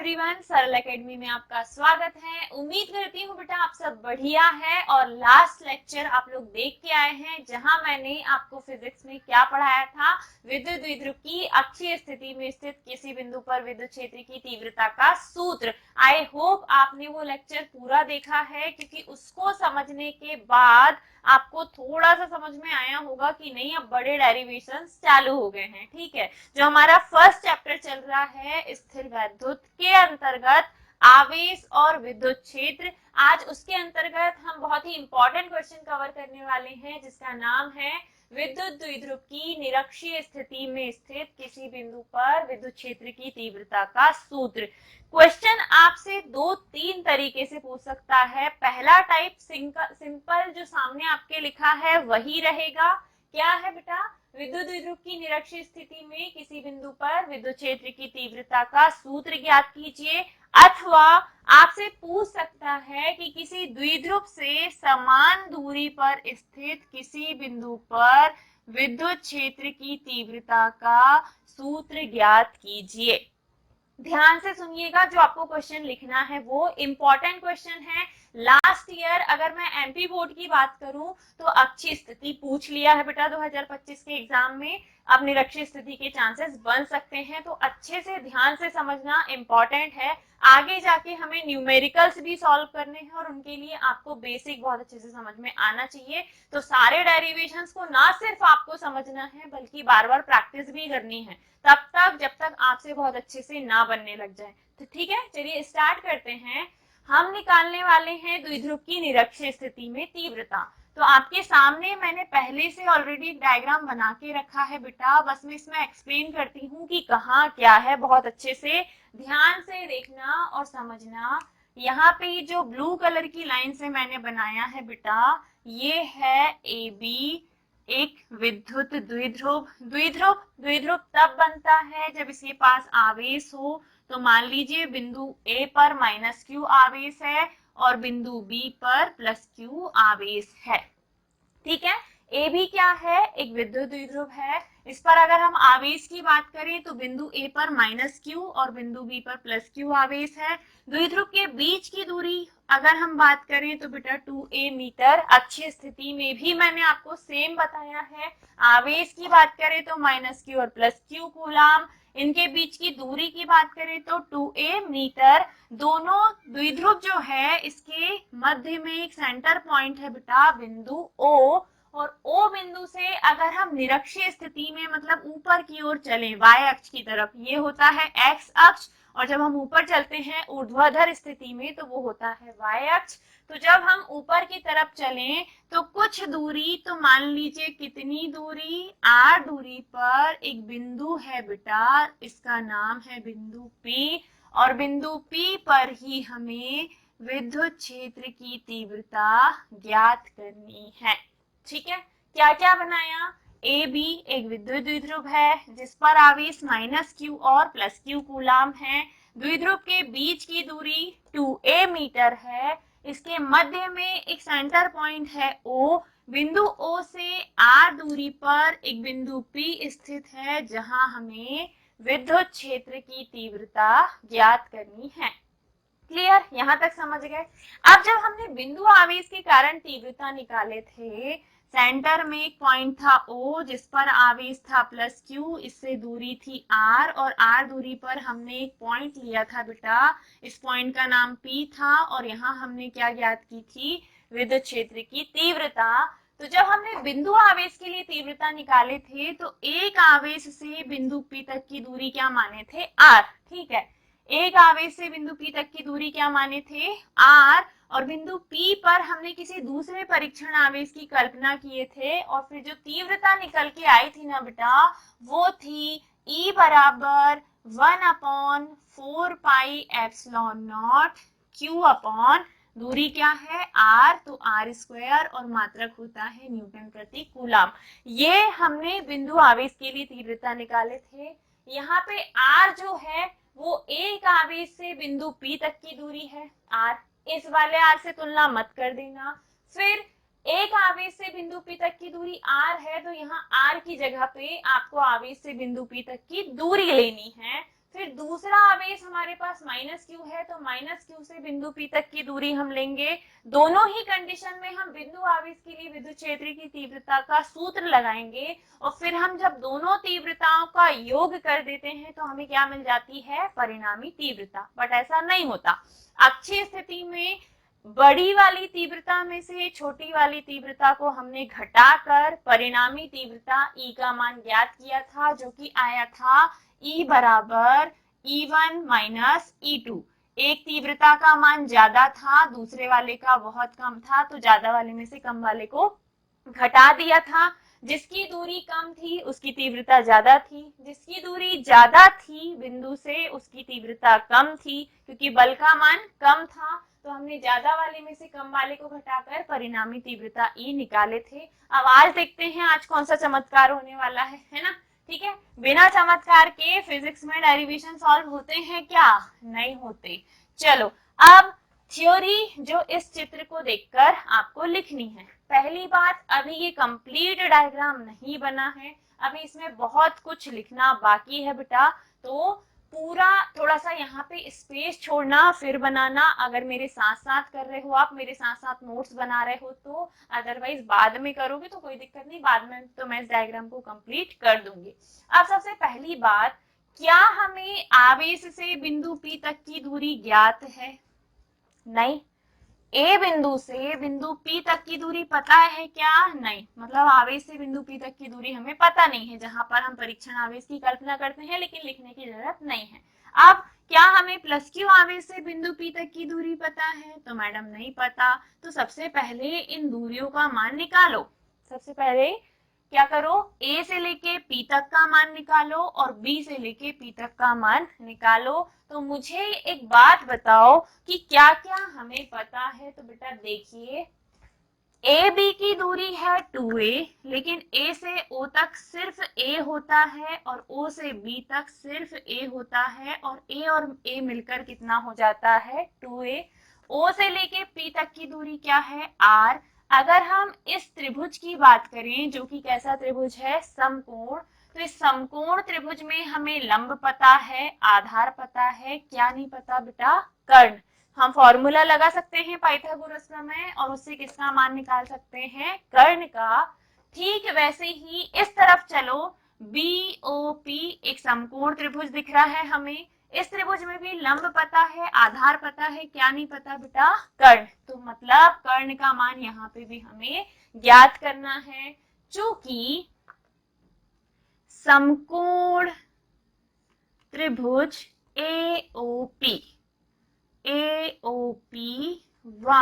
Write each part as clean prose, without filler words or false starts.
Everyone, सरल academy में आपका स्वागत है। उम्मीद करती हूँ बेटा आप सब बढ़िया है। और लास्ट लेक्चर आप लोग देख के आए हैं जहां मैंने आपको फिजिक्स में क्या पढ़ाया था, विद्युत द्विध्रुव की अक्षीय स्थिति में स्थित किसी बिंदु पर विद्युत क्षेत्र की तीव्रता का सूत्र। आई होप आपने वो लेक्चर पूरा देखा है, क्योंकि उसको समझने के बाद आपको थोड़ा सा समझ में आया होगा कि नहीं अब बड़े डेरिवेशंस चालू हो गए हैं। ठीक है, जो हमारा फर्स्ट चैप्टर चल रहा है स्थिर वैद्युत के अंतर्गत आवेश और विद्युत क्षेत्र, आज उसके अंतर्गत हम बहुत ही इंपॉर्टेंट क्वेश्चन कवर करने वाले हैं जिसका नाम है विद्युत द्विध्रुव की निरक्षीय स्थिति में स्थित किसी बिंदु पर विद्युत क्षेत्र की तीव्रता का सूत्र। क्वेश्चन आपसे 2-3 तरीके से पूछ सकता है। पहला टाइप सिंपल जो सामने आपके लिखा है वही रहेगा। क्या है बेटा, विद्युत द्विध्रुव की निरक्षीय स्थिति में किसी बिंदु पर विद्युत क्षेत्र की तीव्रता का सूत्र ज्ञात कीजिए। अथवा आपसे पूछ सकता है कि किसी द्विध्रुव से समान दूरी पर स्थित किसी बिंदु पर विद्युत क्षेत्र की तीव्रता का सूत्र ज्ञात कीजिए। ध्यान से सुनिएगा, जो आपको क्वेश्चन लिखना है वो इम्पोर्टेंट क्वेश्चन है। लास्ट ईयर अगर मैं एमपी बोर्ड की बात करूं तो अक्षीय स्थिति पूछ लिया है बेटा 2025 के एग्जाम में। अब निरक्षीय स्थिति के चांसेस बन सकते हैं, तो अच्छे से ध्यान से समझना इम्पोर्टेंट है। आगे जाके हमें न्यूमेरिकल्स भी सॉल्व करने हैं और उनके लिए आपको बेसिक बहुत अच्छे से समझ में आना चाहिए। तो सारे डेरिवेशंस को ना सिर्फ आपको समझना है बल्कि बार बार प्रैक्टिस भी करनी है, तब तक जब तक आपसे बहुत अच्छे से ना बनने लग जाए। तो ठीक है, चलिए स्टार्ट करते हैं। हम निकालने वाले हैं द्विध्रुव की निरक्षीय स्थिति में तीव्रता। तो आपके सामने मैंने पहले से ऑलरेडी एक डायग्राम बना के रखा है बेटा, बस मैं इसमें एक्सप्लेन करती हूँ कि कहाँ क्या है। बहुत अच्छे से ध्यान से देखना और समझना। यहाँ पे जो ब्लू कलर की लाइन से मैंने बनाया है बेटा, ये है ए बी, एक विद्युत द्विध्रुव। द्विध्रुव तब बनता है जब इसके पास आवेश हो। तो मान लीजिए बिंदु ए पर -q आवेश है और बिंदु बी पर +q आवेश है। ठीक है, ए भी क्या है, एक विद्युत द्विध्रुव है। इस पर अगर हम आवेश की बात करें तो बिंदु ए पर -q और बिंदु बी पर +q आवेश है। द्विध्रुव के बीच की दूरी अगर हम बात करें तो बेटा 2a मीटर। अक्षीय स्थिति में भी मैंने आपको सेम बताया है। आवेश की बात करें तो -q और +q कूलाम। इनके बीच की दूरी की बात करें तो 2a मीटर। दोनों द्विध्रुव जो है इसके मध्य में एक सेंटर पॉइंट है बेटा बिंदु O, और O बिंदु से अगर हम निरक्षीय स्थिति में मतलब ऊपर की ओर चलें y अक्ष की तरफ, ये होता है x अक्ष, और जब हम ऊपर चलते हैं ऊर्ध्वाधर स्थिति में तो वो होता है y अक्ष। तो जब हम ऊपर की तरफ चलें तो कुछ दूरी, तो मान लीजिए कितनी दूरी, r दूरी पर एक बिंदु है बेटा, इसका नाम है बिंदु P, और बिंदु P पर ही हमें विद्युत क्षेत्र की तीव्रता ज्ञात करनी है। ठीक है, क्या क्या बनाया, ए बी एक विद्युत द्विध्रुव है जिस पर आवेश -q और +q कूलाम है। द्विध्रुव के बीच की दूरी 2a मीटर है। इसके मध्य में एक सेंटर पॉइंट है O। बिंदु O से r दूरी पर एक बिंदु P स्थित है जहां हमें विद्युत क्षेत्र की तीव्रता ज्ञात करनी है। क्लियर, यहाँ तक समझ गए। अब जब हमने बिंदु आवेश के कारण तीव्रता निकाले थे, सेंटर में एक पॉइंट था O जिस पर आवेश था +q, इससे दूरी थी r, और r दूरी पर हमने एक पॉइंट लिया था बेटा, इस पॉइंट का नाम P था, और यहाँ हमने क्या ज्ञात की थी, विद्युत क्षेत्र की तीव्रता। तो जब हमने बिंदु आवेश के लिए तीव्रता निकाले थे तो एक आवेश से बिंदु P तक की दूरी क्या माने थे, r। ठीक है, एक आवेश से बिंदु P तक की दूरी क्या माने थे, r, और बिंदु P पर हमने किसी दूसरे परीक्षण आवेश की कल्पना किए थे, और फिर जो तीव्रता निकल के आई थी ना बेटा, वो थी E बराबर 1/4 pi epsilon not Q upon दूरी क्या है r, तो r² और मात्रक होता है न्यूटन प्रति कूलाम। ये हमने बिंदु आवेश के लिए तीव्रता निकाले थे। यहाँ पे r जो है वो एक आवेश से बिंदु P तक की दूरी है r, इस वाले r से तुलना मत कर देना। फिर एक आवेश से बिंदु P तक की दूरी r है, तो यहाँ r की जगह पे आपको आवेश से बिंदु P तक की दूरी लेनी है। फिर दूसरा आवेश हमारे पास माइनस क्यू है, तो माइनस क्यू से बिंदु पी तक की दूरी हम लेंगे। दोनों ही कंडीशन में हम बिंदु आवेश के लिए विद्युत क्षेत्र की तीव्रता का सूत्र लगाएंगे और फिर हम जब दोनों तीव्रताओं का योग कर देते हैं तो हमें क्या मिल जाती है, परिणामी तीव्रता। बट ऐसा नहीं होता। अक्षीय स्थिति में बड़ी वाली तीव्रता में से छोटी वाली तीव्रता को हमने घटाकर परिणामी तीव्रता E का मान ज्ञात किया था, जो कि आया था E बराबर E1 माइनस E2। एक तीव्रता का मान ज्यादा था, दूसरे वाले का बहुत कम था, तो ज्यादा वाले में से कम वाले को घटा दिया था। जिसकी दूरी कम थी उसकी तीव्रता ज्यादा थी, जिसकी दूरी ज्यादा थी बिंदु से उसकी तीव्रता कम थी, क्योंकि बल का मान कम था तो हमने ज्यादा वाले में से कम वाले को घटाकर परिणामी तीव्रता E निकाले थे। अब आज देखते हैं आज कौन सा चमत्कार होने वाला है ना। ठीक है, बिना चमत्कार के फिजिक्स में डेरिवेशन सॉल्व होते हैं क्या, नहीं होते। चलो अब थ्योरी जो इस चित्र को देखकर आपको लिखनी है। पहली बात, अभी ये कंप्लीट डायग्राम नहीं बना है, अभी इसमें बहुत कुछ लिखना बाकी है बेटा, तो पूरा थोड़ा सा यहाँ पे स्पेस छोड़ना फिर बनाना। अगर मेरे साथ साथ कर रहे हो आप, मेरे साथ साथ नोट्स बना रहे हो तो, अदरवाइज बाद में करोगे तो कोई दिक्कत नहीं, बाद में तो मैं इस डायग्राम को कंप्लीट कर दूंगी। अब सबसे पहली बात, क्या हमें आवेश से बिंदु P तक की दूरी ज्ञात है, नहीं। ए बिंदु से बिंदु P तक की दूरी पता है क्या, नहीं। मतलब आवेश से बिंदु P तक की दूरी हमें पता नहीं है, जहां पर हम परीक्षण आवेश की कल्पना करते हैं, लेकिन लिखने की जरूरत नहीं है। अब क्या हमें प्लस क्यू आवेश से बिंदु P तक की दूरी पता है, तो मैडम नहीं पता। तो सबसे पहले इन दूरियों का मान निकालो। सबसे पहले क्या करो, A से लेके P तक का मान निकालो और B से लेके P तक का मान निकालो। तो मुझे एक बात बताओ कि क्या क्या हमें पता है। तो बेटा देखिए, ए बी की दूरी है 2a, लेकिन A से O तक सिर्फ A होता है और O से B तक सिर्फ A होता है, और A और A मिलकर कितना हो जाता है, 2a। O से लेके P तक की दूरी क्या है, R। अगर हम इस त्रिभुज की बात करें, जो कि कैसा त्रिभुज है, समकोण, तो इस समकोण त्रिभुज में हमें लंब पता है, आधार पता है, क्या नहीं पता बेटा, कर्ण। हम फॉर्मूला लगा सकते हैं पाइथागोरस प्रमेय और उससे किसका मान निकाल सकते हैं, कर्ण का। ठीक वैसे ही इस तरफ चलो, BOP एक समकोण त्रिभुज दिख रहा है हमें, इस त्रिभुज में भी लंब पता है, आधार पता है, क्या नहीं पता बेटा, कर्ण। तो मतलब कर्ण का मान यहाँ पे भी हमें ज्ञात करना है। चूंकि समकोण त्रिभुज AOP व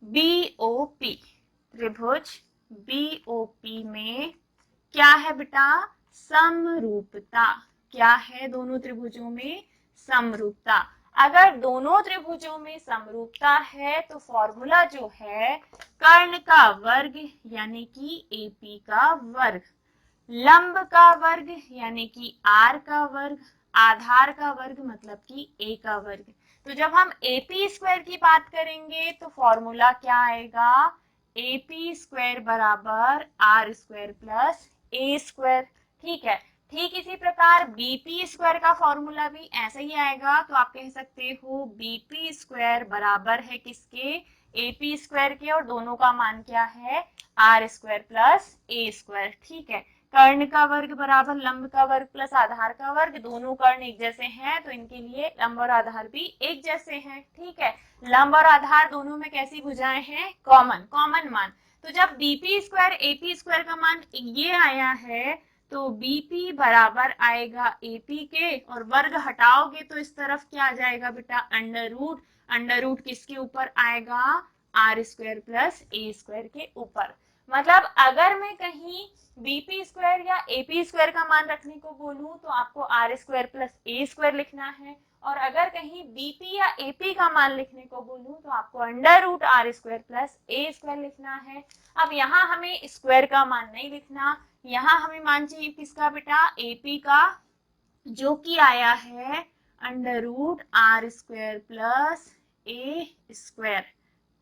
BOP त्रिभुज BOP में क्या है बेटा, समरूपता। क्या है दोनों त्रिभुजों में, समरूपता। अगर दोनों त्रिभुजों में समरूपता है तो फॉर्मूला जो है, कर्ण का वर्ग यानी कि AP का वर्ग, लंब का वर्ग यानी कि R का वर्ग, आधार का वर्ग मतलब कि A का वर्ग। तो जब हम AP स्क्वायर की बात करेंगे तो फॉर्मूला क्या आएगा, AP स्क्वायर बराबर R square plus A square. ठीक है, ठीक इसी प्रकार BP स्क्वायर का फॉर्मूला भी ऐसा ही आएगा। तो आप कह सकते हो BP स्क्वायर बराबर है किसके, AP स्क्वायर के, और दोनों का मान क्या है, R square plus A square. ठीक है, कर्ण का वर्ग बराबर लंब का वर्ग प्लस आधार का वर्ग, दोनों कर्ण एक जैसे हैं तो इनके लिए लंब और आधार भी एक जैसे हैं। ठीक है, लंब और आधार दोनों में कैसी भुजाएं हैं, कॉमन मान। तो जब BP स्क्वायर AP स्क्वायर का मान ये आया है तो BP बराबर आएगा AP के, और वर्ग हटाओगे तो इस तरफ क्या आ जाएगा बेटा, अंडर रूट। अंडर रूट किसके ऊपर आएगा, R square plus A square के ऊपर। मतलब अगर मैं कहीं BP स्क्वायर या AP स्क्वायर का मान रखने को बोलूं तो आपको R square plus A square लिखना है, और अगर कहीं BP या AP का मान लिखने को बोलूं तो आपको under root R square plus A square लिखना है। अब यहाँ हमें स्क्वायर का मान नहीं लिखना, यहाँ हमें मान चाहिए किसका बेटा, AP का, जो कि आया है under root R square plus A square.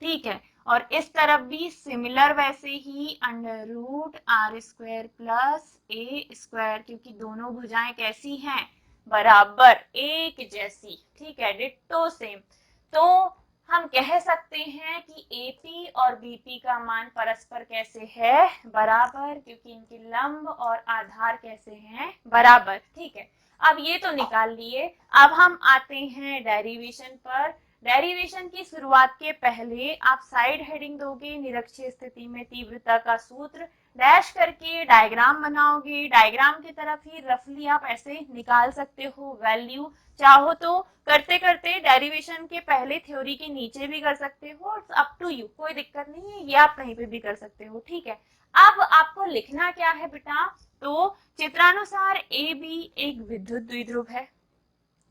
ठीक है, और इस तरफ भी सिमिलर वैसे ही under root R square plus A square, क्योंकि दोनों भुजाएं कैसी हैं, बराबर, एक जैसी, ठीक है, डिट्टो सेम। तो हम कह सकते हैं कि एपी और बीपी का मान परस्पर कैसे है, बराबर, क्योंकि इनके लंब और आधार कैसे हैं, बराबर, ठीक है। अब ये तो निकाल लिए। अब हम आते हैं डेरिवेशन पर। डेरिवेशन की शुरुआत के पहले आप साइड हेडिंग दोगे, निरक्षीय स्थिति में तीव्रता का सूत्र, डैश करके डायग्राम बनाओगे, डायग्राम की तरफ ही रफली आप ऐसे निकाल सकते हो वैल्यू। चाहो तो करते करते डेरिवेशन के पहले थ्योरी के नीचे भी कर सकते हो, अप टू यू, कोई दिक्कत नहीं है, ये आप कहीं पे भी कर सकते हो, ठीक है। अब आपको लिखना क्या है बेटा, तो चित्रानुसार ए बी एक विद्युत द्विध्रुव है,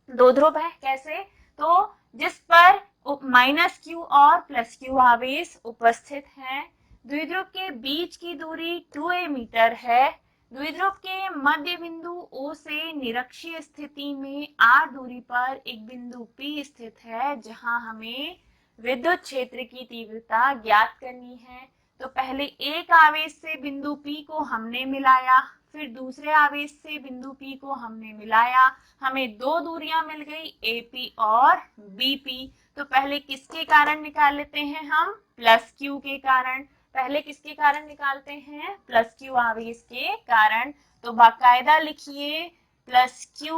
दो ध्रुव है, कैसे, तो जिस पर माइनस क्यू और प्लस क्यू आवेश उपस्थित है, द्विध्रुव के बीच की दूरी 2a मीटर है, द्विध्रुव के मध्य बिंदु O से निरक्षीय स्थिति में r दूरी पर एक बिंदु P स्थित है, जहां हमें विद्युत क्षेत्र की तीव्रता ज्ञात करनी है। तो पहले एक आवेश से बिंदु P को हमने मिलाया, फिर दूसरे आवेश से बिंदु P को हमने मिलाया, हमें दो दूरियां मिल गई AP और BP। तो पहले किसके कारण निकाल लेते हैं हम, प्लस Q के कारण। पहले किसके कारण निकालते हैं, प्लस Q आवेश के कारण। तो बाकायदा लिखिए, प्लस Q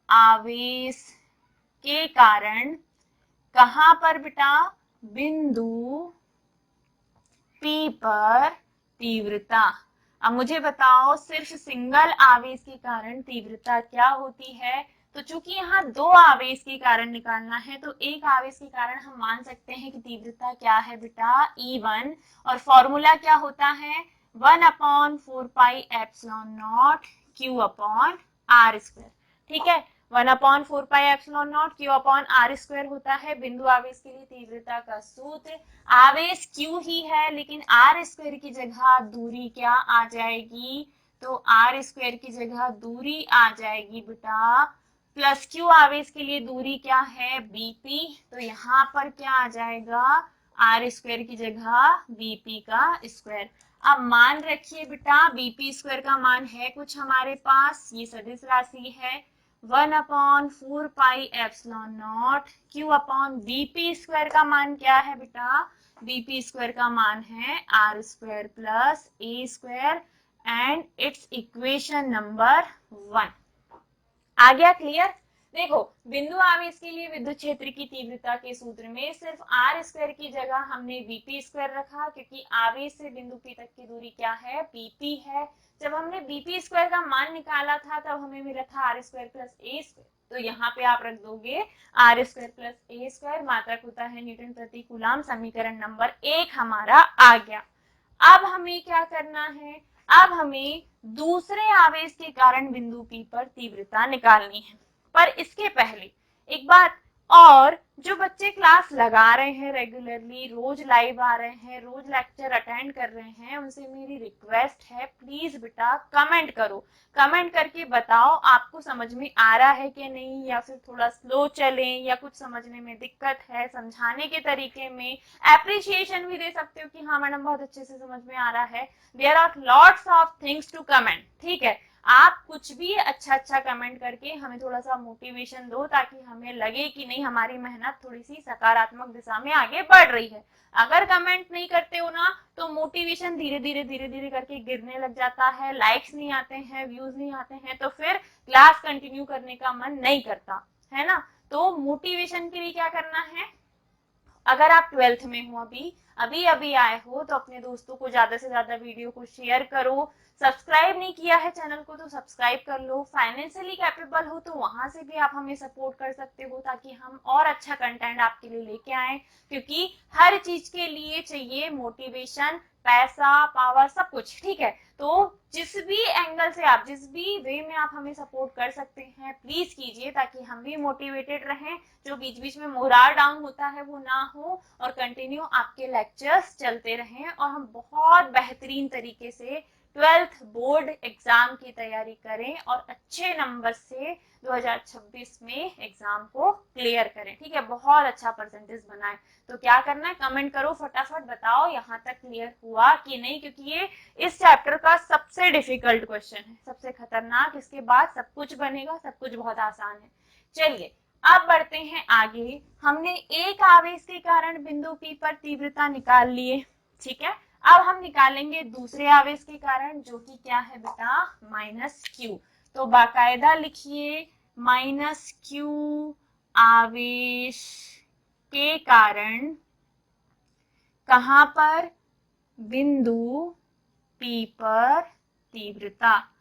आवेश के कारण कहां पर बेटा, बिंदु P पर तीव्रता। अब मुझे बताओ सिर्फ सिंगल आवेश के कारण तीव्रता क्या होती है, तो चूंकि यहाँ दो आवेश के कारण निकालना है, तो एक आवेश के कारण हम मान सकते हैं कि तीव्रता क्या है बेटा, E1, और फॉर्मूला क्या होता है, 1/4πε0 Q/r², ठीक है, 1/4πε0 Q/r² होता है बिंदु आवेश के लिए तीव्रता का सूत्र। आवेश Q ही है, लेकिन r² की जगह दूरी क्या आ जाएगी, तो r² की जगह दूरी आ जाएगी बेटा, प्लस Q आवेश के लिए दूरी क्या है, BP, तो यहाँ पर क्या आ जाएगा, r² की जगह BP का स्क्वायर। अब मान रखिए बेटा, BP² का मान है कुछ हमारे पास, ये सदिश राशि है, 1/4πε0 Q/BP² का मान क्या है बेटा, BP² का मान है r² plus a² and it's equation number 1। आ गया क्लियर। देखो बिंदु आवेश के लिए विद्युत क्षेत्र की तीव्रता के सूत्र में सिर्फ r² की जगह हमने BP² रखा, क्योंकि आवेश से बिंदु P तक की दूरी क्या है, BP है। जब हमने BP² का मान निकाला था तब हमें मिला था r² प्लस a², तो यहाँ पे आप रख दोगे r² प्लस a², मात्रक होता है न्यूटन प्रति कूलम, समीकरण नंबर 1 हमारा आ गया। अब हमें क्या करना है, अब हमें दूसरे आवेश के कारण बिंदु P पर तीव्रता निकालनी है। पर इसके पहले एक बात और, जो बच्चे क्लास लगा रहे हैं रेगुलरली, रोज लाइव आ रहे हैं, रोज लेक्चर अटेंड कर रहे हैं, उनसे मेरी रिक्वेस्ट है प्लीज बेटा कमेंट करो, कमेंट करके बताओ आपको समझ में आ रहा है कि नहीं, या फिर थोड़ा स्लो चले, या कुछ समझने में दिक्कत है, समझाने के तरीके में एप्रिशिएशन भी दे सकते हो कि हाँ मैडम बहुत अच्छे से समझ में आ रहा है। There are lots of things to comment, ठीक है, आप कुछ भी अच्छा कमेंट करके हमें थोड़ा सा मोटिवेशन दो, ताकि हमें लगे कि नहीं हमारी मेहनत थोड़ी सी सकारात्मक दिशा में आगे बढ़ रही है। अगर कमेंट नहीं करते हो ना, तो मोटिवेशन धीरे धीरे करके गिरने लग जाता है, लाइक्स नहीं आते हैं, व्यूज नहीं आते हैं, तो फिर क्लास कंटिन्यू करने का मन नहीं करता है ना। तो मोटिवेशन के लिए क्या करना है, अगर आप 12th में हो, अभी आए हो, तो अपने दोस्तों को ज्यादा से ज्यादा वीडियो को शेयर करो। सब्सक्राइब नहीं किया है चैनल को तो सब्सक्राइब कर लो। फाइनेंशियली कैपेबल हो तो वहां से भी आप हमें सपोर्ट कर सकते हो, ताकि हम और अच्छा कंटेंट आपके लिए लेके आए, क्योंकि हर चीज के लिए चाहिए मोटिवेशन, पैसा, पावर, सब कुछ, ठीक है। तो जिस भी एंगल से आप, जिस भी वे में आप हमें सपोर्ट कर सकते हैं प्लीज कीजिए, ताकि हम भी मोटिवेटेड रहें, जो बीच बीच में मोराल डाउन होता है वो ना हो, और कंटिन्यू आपके लेक्चर्स चलते रहें, और हम बहुत बेहतरीन तरीके से 12th बोर्ड एग्जाम की तैयारी करें और अच्छे नंबर से 2026 में एग्जाम को क्लियर करें। ठीक है, बहुत अच्छा परसेंटेज बनाए। तो क्या करना है, कमेंट करो, फटाफट बताओ यहाँ तक क्लियर हुआ कि नहीं, क्योंकि ये इस चैप्टर का सबसे डिफिकल्ट क्वेश्चन है, सबसे खतरनाक। इसके बाद सब कुछ बनेगा, सब कुछ बहुत आसान है। चलिए अब बढ़ते हैं आगे। हमने एक आवेश के कारण बिंदु P पर तीव्रता निकाल लिए। ठीक है, अब हम निकालेंगे दूसरे आवेश के कारण, जो कि क्या है बेटा, -q। तो बाकायदा लिखिए, -q आवेश के कारण कहां पर, बिंदु P पर तीव्रता।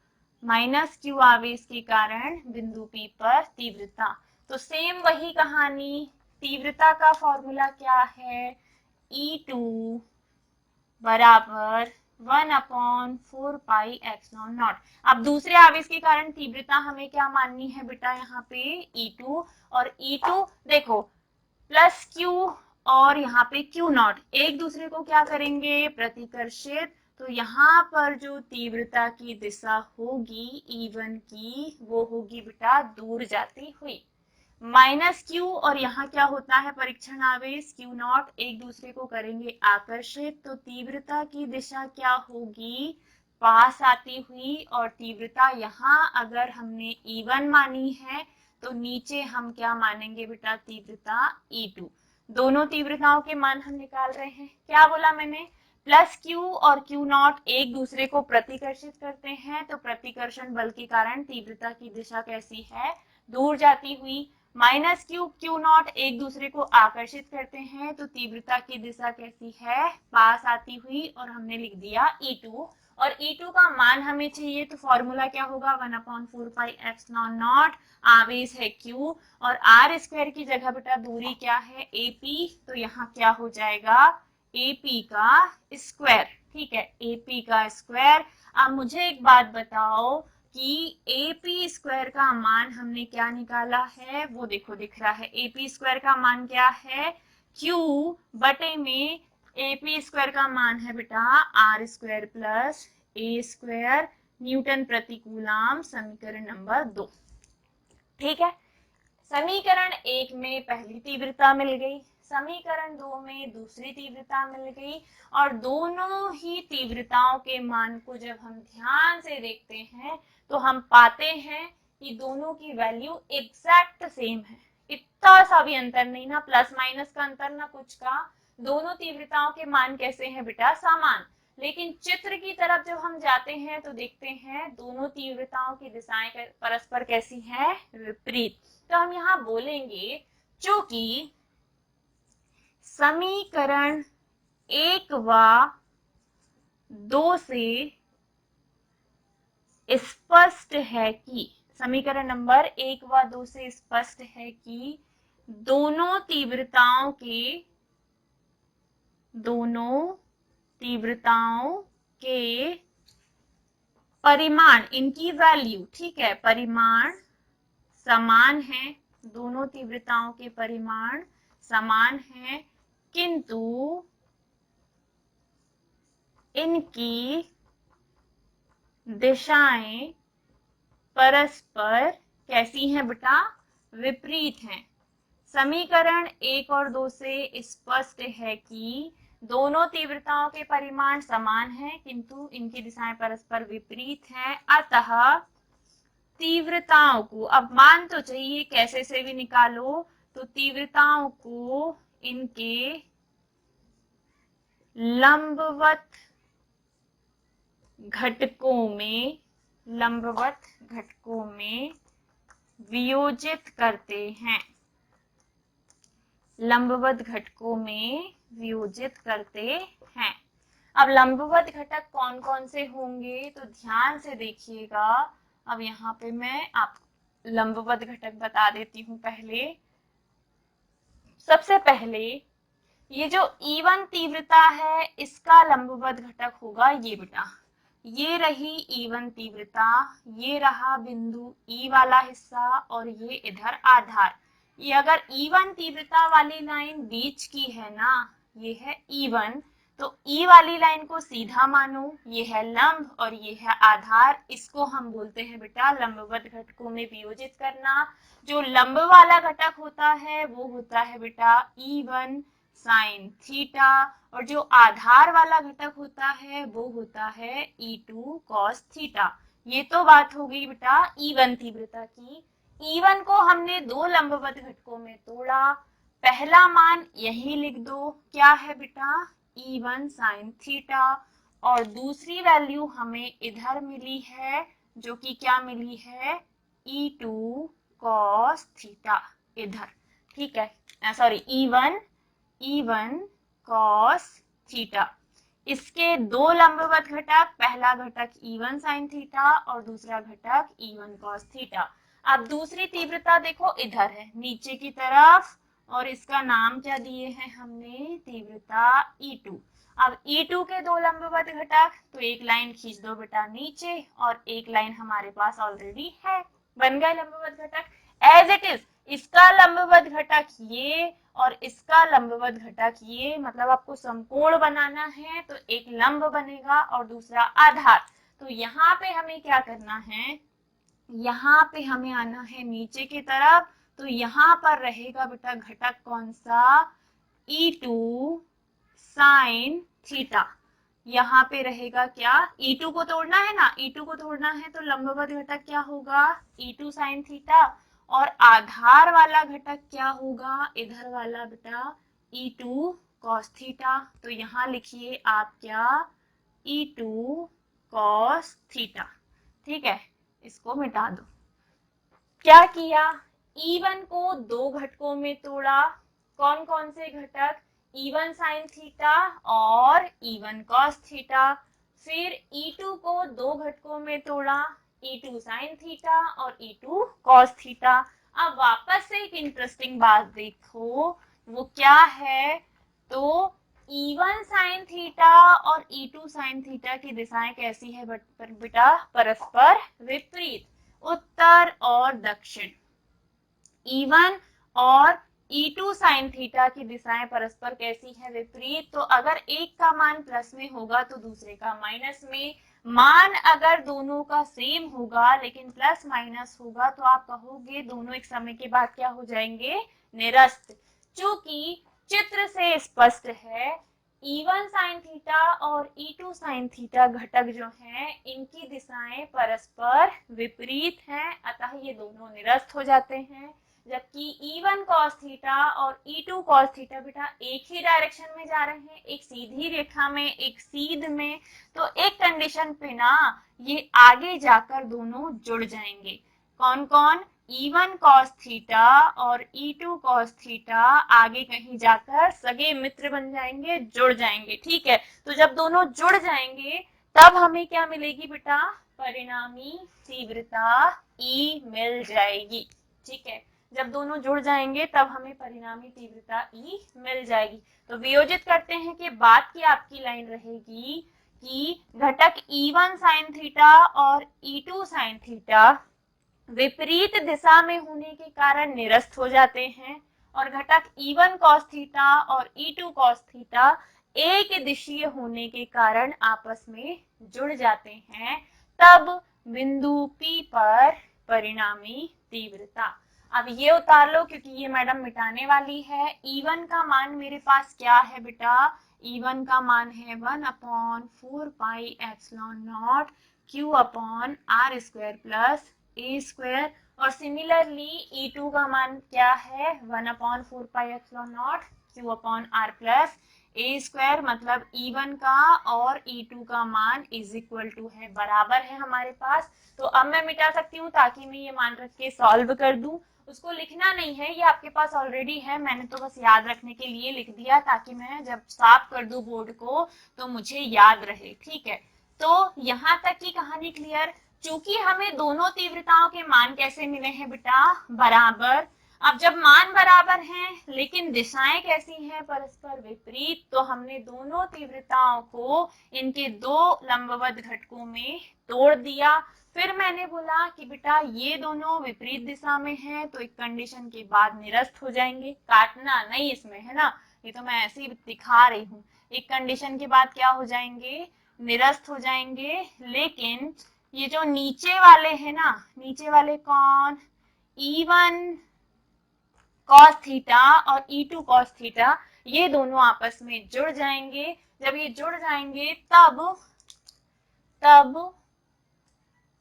-q आवेश के कारण बिंदु P पर तीव्रता। तो सेम वही कहानी, तीव्रता का फॉर्मूला क्या है, E2 बराबर 1/4 पाई एप्सिलॉन नॉट। अब दूसरे आवेश के कारण तीव्रता हमें क्या माननी है बेटा, यहाँ पे E2, और E2 देखो प्लस Q और यहाँ पे Q0 एक दूसरे को क्या करेंगे, प्रतिकर्षित। तो यहाँ पर जो तीव्रता की दिशा होगी E1 की, वो होगी बेटा दूर जाती हुई। -q और यहाँ क्या होता है, परीक्षण आवेश Q0 एक दूसरे को करेंगे आकर्षित। तो तीव्रता की दिशा क्या होगी, पास आती हुई। और तीव्रता यहाँ अगर हमने E1 मानी है, तो नीचे हम क्या मानेंगे बेटा, तीव्रता E2। दोनों तीव्रताओं के मान हम निकाल रहे हैं। क्या बोला मैंने, प्लस Q और Q0 एक दूसरे को प्रतिकर्षित करते हैं, तो प्रतिकर्षण बल के कारण तीव्रता की दिशा कैसी है, दूर जाती हुई। -q Q0 एक दूसरे को आकर्षित करते हैं, तो तीव्रता की दिशा कैसी है, पास आती हुई। और हमने लिख दिया E2, और E2 का मान हमें चाहिए, तो फॉर्मूला क्या होगा, 1/4 पाई एप्सिलॉन नॉट। आवेश है Q और R स्क्वायर की जगह बेटा दूरी क्या है, AP। तो यहाँ क्या हो जाएगा, AP का स्क्वायर। ठीक है, AP का स्क्वायर। अब मुझे एक बात बताओ कि AP स्क्वायर का मान हमने क्या निकाला है, वो देखो दिख रहा है। AP स्क्वायर का मान क्या है, Q बटे में AP स्क्वायर का मान है बेटा R square plus A square Newton प्रति कूलम, समीकरण नंबर 2। ठीक है, समीकरण 1 में पहली तीव्रता मिल गई, समीकरण 2 में दूसरी तीव्रता मिल गई, और दोनों ही तीव्रताओं के मान को जब हम ध्यान से देखते हैं, तो हम पाते हैं कि दोनों की वैल्यू एग्जैक्ट सेम है। इतना सा भी अंतर नहीं, ना प्लस माइनस का अंतर, ना कुछ का। दोनों तीव्रताओं के मान कैसे हैं बेटा, समान। लेकिन चित्र की तरफ जब हम जाते हैं, तो देखते हैं दोनों तीव्रताओं की दिशाएं परस्पर कैसी हैं, विपरीत। तो हम यहाँ बोलेंगे, चूंकि समीकरण 1 व 2 से स्पष्ट है कि, समीकरण नंबर 1 व 2 से स्पष्ट है कि दोनों तीव्रताओं के परिमाण, इनकी वैल्यू, ठीक है, परिमाण समान है। दोनों तीव्रताओं के परिमाण समान है, किंतु इनकी दिशाएं परस्पर कैसी हैं बेटा, विपरीत हैं। समीकरण 1 और 2 से स्पष्ट है कि दोनों तीव्रताओं के परिमाण समान हैं, किंतु इनकी दिशाएं परस्पर विपरीत हैं। अतः तीव्रताओं को, अब मान तो चाहिए, कैसे से भी निकालो, तो तीव्रताओं को इनके लंबवत घटकों में वियोजित करते हैं, लंबवत घटकों में वियोजित करते हैं। अब लंबवत घटक कौन कौन से होंगे, तो ध्यान से देखिएगा। अब यहाँ पे मैं आपको लंबवत घटक बता देती हूँ। सबसे पहले ये जो E1 तीव्रता है, इसका लंबवत घटक होगा ये बेटा, ये रही E1 तीव्रता, ये रहा बिंदु E वाला हिस्सा, और ये इधर आधार। ये अगर E1 तीव्रता वाली लाइन बीच की है ना, ये है E1, तो ई वाली लाइन को सीधा मानो, ये है लंब और ये है आधार, इसको हम बोलते हैं बेटा लंबवत घटकों में वियोजित करना। जो लंब वाला घटक होता है वो होता है बेटा E1 साइन थीटा, और जो आधार वाला घटक होता है वो होता है E2 कॉस थीटा। ये तो बात हो गई बेटा E1 तीव्रता की। E1 को हमने दो लंबवत घटकों में तोड़ा, पहला मान यही लिख दो, क्या है बेटा E1 साइन थीटा, और दूसरी वैल्यू हमें इधर मिली है जो कि क्या मिली है E2 कॉस थीटा इधर, ठीक है, सॉरी E1 कॉस थीटा। इसके दो लंबवत घटक, पहला घटक E1 साइन थीटा और दूसरा घटक E1 कॉस थीटा। अब दूसरी तीव्रता देखो इधर है नीचे की तरफ, और इसका नाम क्या दिए हैं हमने, तीव्रता E2। अब E2 के दो लंबवत घटक, तो एक लाइन खींच दो बेटा नीचे और एक लाइन हमारे पास ऑलरेडी है, बन गए लंबवत घटक एज इट इज। इसका लंबवत घटक ये और इसका लंबवत घटक ये, मतलब आपको समकोण बनाना है तो एक लंब बनेगा और दूसरा आधार। तो यहाँ पे हमें क्या करना है, यहाँ पे हमें आना है नीचे की तरफ, तो यहाँ पर रहेगा बेटा घटक कौन सा, E2 साइन थीटा। यहाँ पे रहेगा क्या, E2 को तोड़ना है ना, E2 को तोड़ना है तो लंबवत घटक क्या होगा E2 साइन थीटा, और आधार वाला घटक क्या होगा इधर वाला बेटा E2 कॉस थीटा। तो यहाँ लिखिए आप क्या E2 कॉस थीटा, ठीक है, इसको मिटा दो। क्या किया, E1 को दो घटकों में तोड़ा, कौन कौन से घटक, E1 साइन थीटा और E1 कॉस थीटा। फिर E2 को दो घटकों में तोड़ा, E2 साइन थीटा और E2 कॉस थीटा। अब वापस से एक इंटरेस्टिंग बात देखो, वो क्या है, तो E1 साइन थीटा और E2 साइन थीटा की दिशाएं कैसी है बेटा, परस्पर विपरीत, उत्तर और दक्षिण। E1 और E2 साइन थीटा की दिशाएं परस्पर कैसी है, विपरीत। तो अगर एक का मान प्लस में होगा तो दूसरे का माइनस में, मान अगर दोनों का सेम होगा लेकिन प्लस माइनस होगा तो आप कहोगे दोनों एक समय के बाद क्या हो जाएंगे, निरस्त। चूंकि चित्र से स्पष्ट है E1 साइन थीटा और E2 साइन थीटा घटक जो हैं इनकी दिशाएं परस्पर विपरीत हैं, अतः ये दोनों निरस्त हो जाते हैं। जबकि E1 cos थीटा और E2 cos थीटा बेटा एक ही डायरेक्शन में जा रहे हैं, एक सीधी रेखा में, एक सीध में, तो एक कंडीशन पे ना ये आगे जाकर दोनों जुड़ जाएंगे। कौन कौन, E1 cos थीटा और E2 cos थीटा आगे कहीं जाकर सगे मित्र बन जाएंगे, जुड़ जाएंगे, ठीक है। तो जब दोनों जुड़ जाएंगे तब हमें क्या मिलेगी बेटा, परिणामी तीव्रता E मिल जाएगी, ठीक है। जब दोनों जुड़ जाएंगे तब हमें परिणामी तीव्रता E मिल जाएगी। तो वियोजित करते हैं कि बाद की आपकी लाइन रहेगी कि घटक E1 साइन थीटा और E2 साइन थीटा विपरीत दिशा में होने के कारण निरस्त हो जाते हैं, और घटक E1 cos थीटा और E2 cos थीटा एक दिशीय होने के कारण आपस में जुड़ जाते हैं। तब बिंदु P पर परिणामी तीव्रता, अब ये उतार लो क्योंकि ये मैडम मिटाने वाली है। E1 का मान मेरे पास क्या है बेटा, E1 का मान है 1/4 pi epsilon not Q upon R square plus A square, और सिमिलरली E2 का मान क्या है 1/4 pi epsilon not Q upon R plus A square, मतलब E1 का और E2 का मान इज इक्वल टू है, बराबर है हमारे पास। तो अब मैं मिटा सकती हूँ ताकि मैं ये मान रख के सॉल्व कर दूं, उसको लिखना नहीं है, ये आपके पास ऑलरेडी है, मैंने तो बस याद रखने के लिए लिख दिया ताकि मैं जब साफ कर दूं बोर्ड को तो मुझे याद रहे, ठीक है। तो यहाँ तक की कहानी क्लियर। चूंकि हमें दोनों तीव्रताओं के मान कैसे मिले हैं बेटा, बराबर। अब जब मान बराबर हैं लेकिन दिशाएं कैसी हैं, परस्पर विपरीत, तो हमने दोनों तीव्रताओं को इनके दो लंबवत घटकों में तोड़ दिया। फिर मैंने बोला कि बेटा ये दोनों विपरीत दिशा में हैं तो एक कंडीशन के बाद निरस्त हो जाएंगे, काटना नहीं इसमें है ना, ये तो मैं ऐसे ही दिखा रही हूँ। एक कंडीशन के बाद क्या हो जाएंगे, निरस्त हो जाएंगे। लेकिन ये जो नीचे वाले हैं ना, नीचे वाले कौन, E1 cos थीटा और E2 cos थीटा, ये दोनों आपस में जुड़ जाएंगे। जब ये जुड़ जाएंगे तब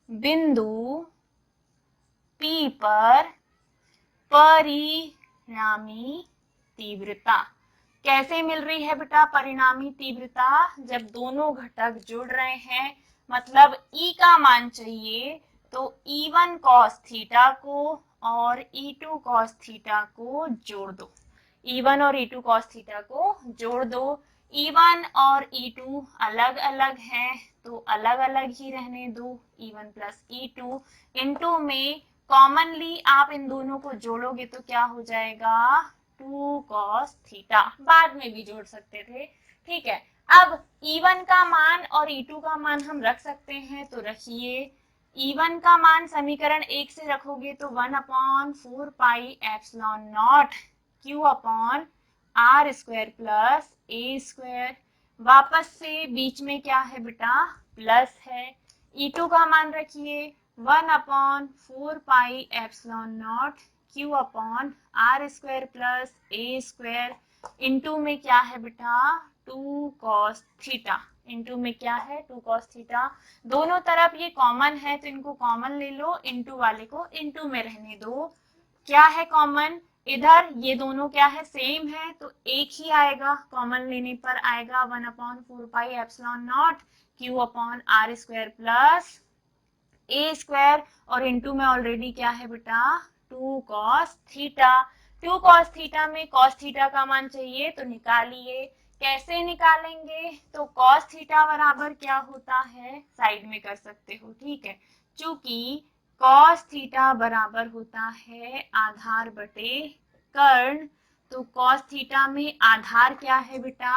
बिंदु P पर परिणामी तीव्रता कैसे मिल रही है बेटा, परिणामी तीव्रता जब दोनों घटक जुड़ रहे हैं, मतलब E का मान चाहिए तो E1 cos थीटा को और E2 cos थीटा को जोड़ दो। E1 और E2 cos थीटा को जोड़ दो। E1 और E2 अलग अलग है तो अलग अलग ही रहने दो, E1 प्लस E2 इनटू में कॉमनली आप इन दोनों को जोड़ोगे तो क्या हो जाएगा, 2 cos थीटा। बाद में भी जोड़ सकते थे, ठीक है। अब E1 का मान और E2 का मान हम रख सकते हैं तो रखिए। E1 का मान समीकरण 1 से रखोगे तो 1/4 pi epsilon not Q upon R square plus A square. वापस से बीच में क्या है बेटा, प्लस है। E2 का मान रखिए 1/4 pi epsilon not Q upon R square plus A square into में क्या है बेटा, 2 cos थीटा। इनटू में क्या है, 2 cos थीटा। दोनों तरफ ये कॉमन है तो इनको कॉमन ले लो, इनटू वाले को इनटू में रहने दो। क्या है कॉमन, इधर ये दोनों क्या है, सेम है तो एक ही आएगा, कॉमन लेने पर आएगा 1/4 pi epsilon not Q upon R square plus A square और इनटू में ऑलरेडी क्या है बेटा, 2 cos थीटा। 2 cos थीटा में cos थीटा का मान चाहिए तो निकालिए। कैसे निकालेंगे, तो cos थीटा बराबर क्या होता है, साइड में कर सकते हो, ठीक है। चूंकि cos थीटा बराबर होता है आधार बटे कर्ण, तो cos थीटा में आधार क्या है बेटा,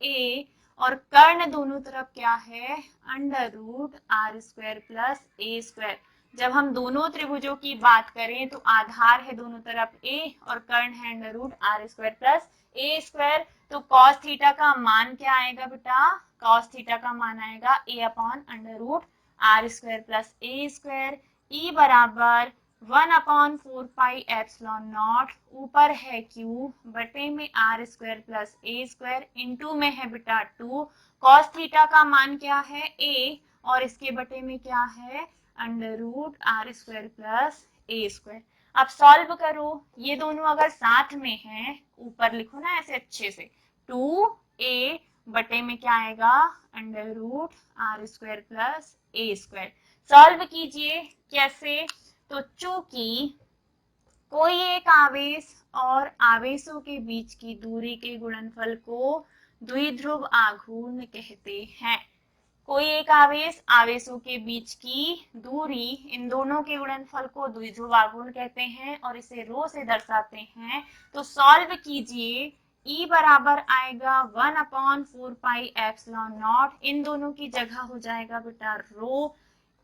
A और कर्ण दोनों तरफ क्या है, under root R square plus A square. जब हम दोनों त्रिभुजों की बात करें तो आधार है दोनों तरफ A और कर्ण है under root R square plus A square. तो cos थीटा का मान क्या आएगा बेटा, cos थीटा का मान आएगा A upon under root R square plus A square. E बराबर 1/4 पाई एप्सिलॉन नॉट, ऊपर है Q बटे में R square plus A square into में है बेटा 2। cos थीटा का मान क्या है, A और इसके बटे में क्या है, under root R square plus A square. अब सॉल्व करो, ये दोनों अगर साथ में हैं, ऊपर लिखो ना ऐसे अच्छे से, 2A बटे में क्या आएगा, under root R square plus A square. Solve कीजिए, कैसे, तो चूंकि कोई एक आवेश और आवेशों के बीच की दूरी के गुणनफल को द्विध्रुव आघूर्ण कहते हैं। कोई एक आवेश, आवेशों के बीच की दूरी, इन दोनों के गुणनफल को द्विध्रुव आघूर्ण कहते हैं और इसे रो से दर्शाते हैं। तो सॉल्व कीजिए, E बराबर आएगा 1/4 पाई एप्सिलॉन नॉट, इन दोनों की जगह हो जाएगा बेटा रो,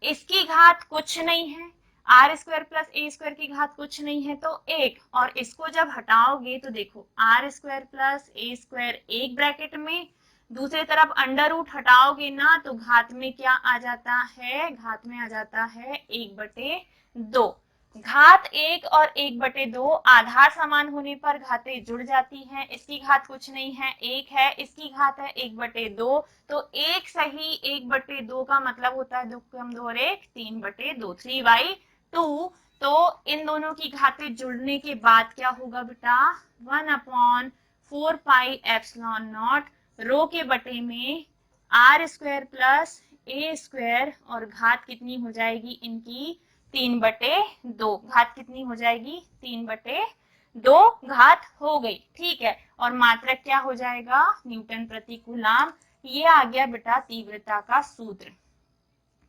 इसकी घात कुछ नहीं है, R square plus A square की घात कुछ नहीं है तो 1, और इसको जब हटाओगे तो देखो R square plus A square एक ब्रैकेट में, दूसरी तरफ अंडर रूट हटाओगे ना तो घात में क्या आ जाता है, घात में आ जाता है 1/2। घात 1 और 1/2 आधार समान होने पर घातें जुड़ जाती हैं। इसकी घात कुछ नहीं है, 1 है, इसकी घात है 1/2, तो 1 सही 1/2 का मतलब होता है 2 कम 2 और 1 3/2, 3/2। तो इन दोनों की घातें जुड़ने के बाद क्या होगा बेटा, 1/4 पाई एप्सिलॉन नॉट रो के बटे में R square plus A square और घात कितनी हो जाएगी इनकी, 3/2। घात कितनी हो जाएगी, 3/2 घात हो गई, ठीक है। और मात्रक क्या हो जाएगा, न्यूटन प्रति कूलाम। ये आ गया बेटा तीव्रता का सूत्र,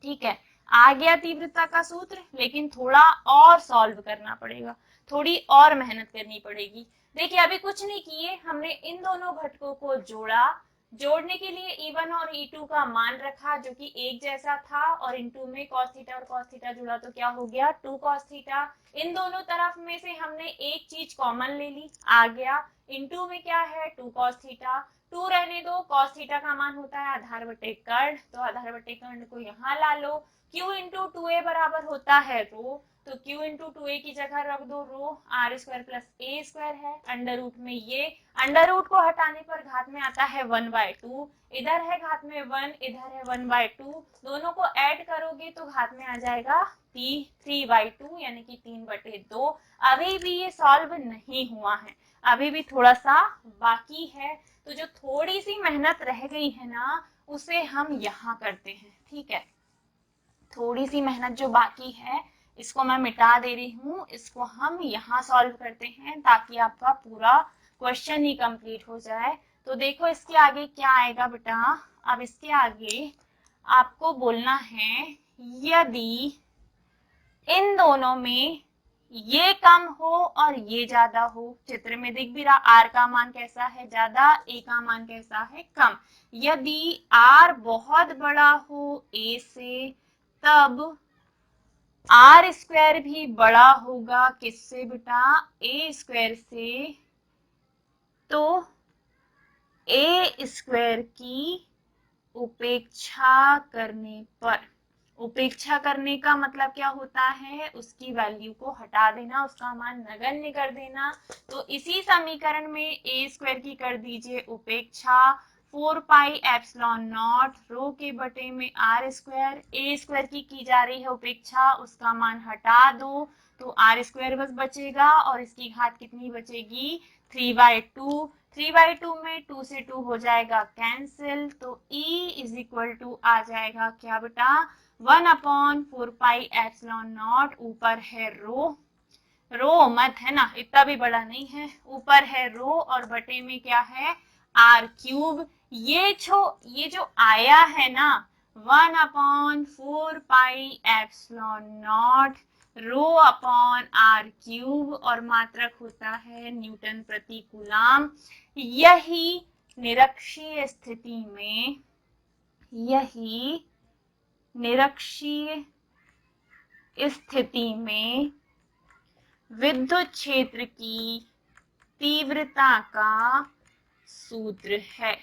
ठीक है, आ गया तीव्रता का सूत्र। लेकिन थोड़ा और सॉल्व करना पड़ेगा, थोड़ी और मेहनत करनी पड़ेगी। देखिए अभी कुछ नहीं किए, हमने इन दोनों घटकों को जोड़ा, जोड़ने के लिए E1 और E2 का मान रखा जो कि एक जैसा था, और इनटू में cos थीटा और cos थीटा जुड़ा तो क्या हो गया 2 cos थीटा। इन दोनों तरफ में से हमने एक चीज कॉमन ले ली, आ गया इनटू में क्या है 2 cos थीटा। 2 रहने दो, cos थीटा का मान होता है आधार बटे कर्ण, तो आधार बटे कर्ण को यहाँ ला लो। Q इंटू 2a बराबर होता है रो, तो Q इंटू 2a की जगह रख दो रो, R square plus A square है, अंडर रूट में ये अंडर रूट को हटाने पर घात में आता है 1/2, इधर है घात में 1, इधर है 1/2, दोनों को ऐड करोगे तो घात में आ जाएगा 3/2 यानी कि 3/2। अभी भी ये सॉल्व नहीं हुआ है, अभी भी थोड़ा सा बाकी है, तो जो थोड़ी सी मेहनत रह गई है ना उसे हम यहाँ करते हैं, ठीक है। थोड़ी सी मेहनत जो बाकी है इसको मैं मिटा दे रही हूँ, इसको हम यहाँ सॉल्व करते हैं ताकि आपका पूरा क्वेश्चन ही कंप्लीट हो जाए। तो देखो इसके आगे क्या आएगा बेटा, अब इसके आगे आपको बोलना है यदि इन दोनों में ये कम हो और ये ज्यादा हो, चित्र में दिख भी रहा आर का मान कैसा है ज्यादा, ए का मान कैसा है कम। यदि आर बहुत बड़ा हो ए से तब आर स्क्वायर भी बड़ा होगा किससे बेटा, ए स्क्वायर से, तो ए स्क्वायर की उपेक्षा करने पर, उपेक्षा करने का मतलब क्या होता है, उसकी वैल्यू को हटा देना, उसका मान नगण्य कर देना। तो इसी समीकरण में ए स्क्वायर की कर दीजिए उपेक्षा, 4 पाई एप्सिलॉन नॉट रो के बटे में आर स्क्वायर, ए स्क्वायर की जा रही है उपेक्षा, उसका मान हटा दो तो आर स्क्वायर बस बचेगा, और इसकी घात कितनी बचेगी 3/2, 3/2 में 2 से 2 हो जाएगा कैंसिल, तो E इज इक्वल टू आ जाएगा क्या बेटा 1/4 पाई एप्सिलॉन नॉट, ऊपर है रो मत है ना, इतना भी बड़ा नहीं है, ऊपर है रो और बटे में क्या है आर क्यूब। ये जो आया है ना 1/4 pi epsilon naught rho upon R cube, और मात्रक होता है न्यूटन प्रति कूलाम। यही निरक्षीय स्थिति में विद्युत क्षेत्र की तीव्रता का सूत्र है।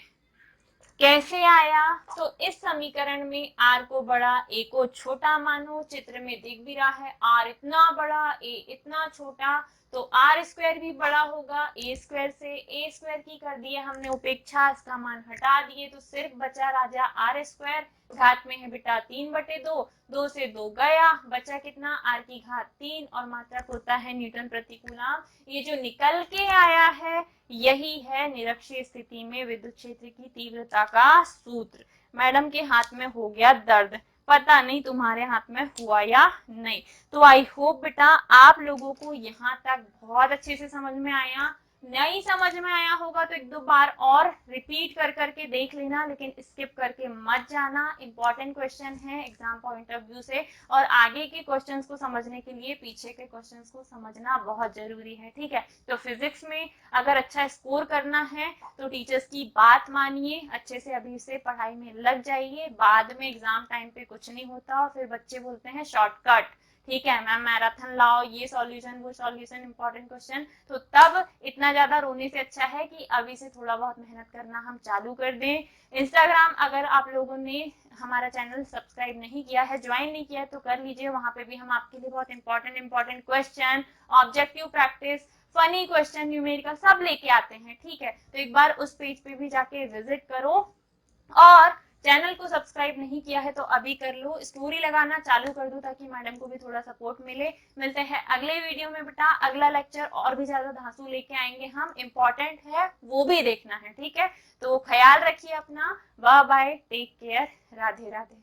कैसे आया, तो इस समीकरण में r को बड़ा a को छोटा मानो, चित्र में दिख भी रहा है r इतना बड़ा a इतना छोटा, तो r स्क्वायर भी बड़ा होगा a स्क्वायर से, a स्क्वायर की कर दिए हमने उपेक्षा, इसका मान हटा दिए तो सिर्फ बचा राजा r स्क्वायर, घात में है बेटा 3/2, 2 से 2 गया, बचा कितना r की घात 3, और मात्रक होता है न्यूटन प्रति कूलाम। ये जो निकल के आया है यही है निरक्षीय स्थिति में विद्युत क्षेत्र की तीव्रता का सूत्र। मैडम के हाथ में हो गया दर्द, पता नहीं तुम्हारे हाथ में हुआ या नहीं। तो आई होप बेटा आप लोगों को यहाँ तक बहुत अच्छे से समझ में आया, नहीं समझ में आया होगा तो एक दो बार और रिपीट कर करके देख लेना, लेकिन स्किप करके मत जाना, इंपॉर्टेंट क्वेश्चन है एग्जाम पॉइंट ऑफ व्यू से, और आगे के क्वेश्चंस को समझने के लिए पीछे के क्वेश्चंस को समझना बहुत जरूरी है, ठीक है। तो फिजिक्स में अगर अच्छा स्कोर करना है तो टीचर्स की बात मानिए, अच्छे से अभी से पढ़ाई में लग जाइए, बाद में एग्जाम टाइम पे कुछ नहीं होता और फिर बच्चे बोलते हैं शॉर्टकट, ठीक है मैम मैराथन लाओ, ये सॉल्यूशन वो सॉल्यूशन, इंपॉर्टेंट क्वेश्चन, तो तब इतना ज्यादा रोने से अच्छा है कि अभी से थोड़ा बहुत मेहनत करना हम चालू कर दें। इंस्टाग्राम अगर आप लोगों ने हमारा चैनल सब्सक्राइब नहीं किया है, ज्वाइन नहीं किया है तो कर लीजिए, वहां पे भी हम आपके लिए बहुत important question, objective practice, funny question, numerical सब लेके आते हैं, ठीक है। तो एक बार उस पेज पे भी जाके विजिट करो, और चैनल को सब्सक्राइब नहीं किया है तो अभी कर लो, स्टोरी लगाना चालू कर दो ताकि मैडम को भी थोड़ा सपोर्ट मिले। मिलते हैं अगले वीडियो में बेटा, अगला लेक्चर और भी ज्यादा धांसू लेके आएंगे हम, इम्पोर्टेंट है वो भी देखना है, ठीक है। तो ख्याल रखिए अपना, bye bye, take care, Radhe Radhe.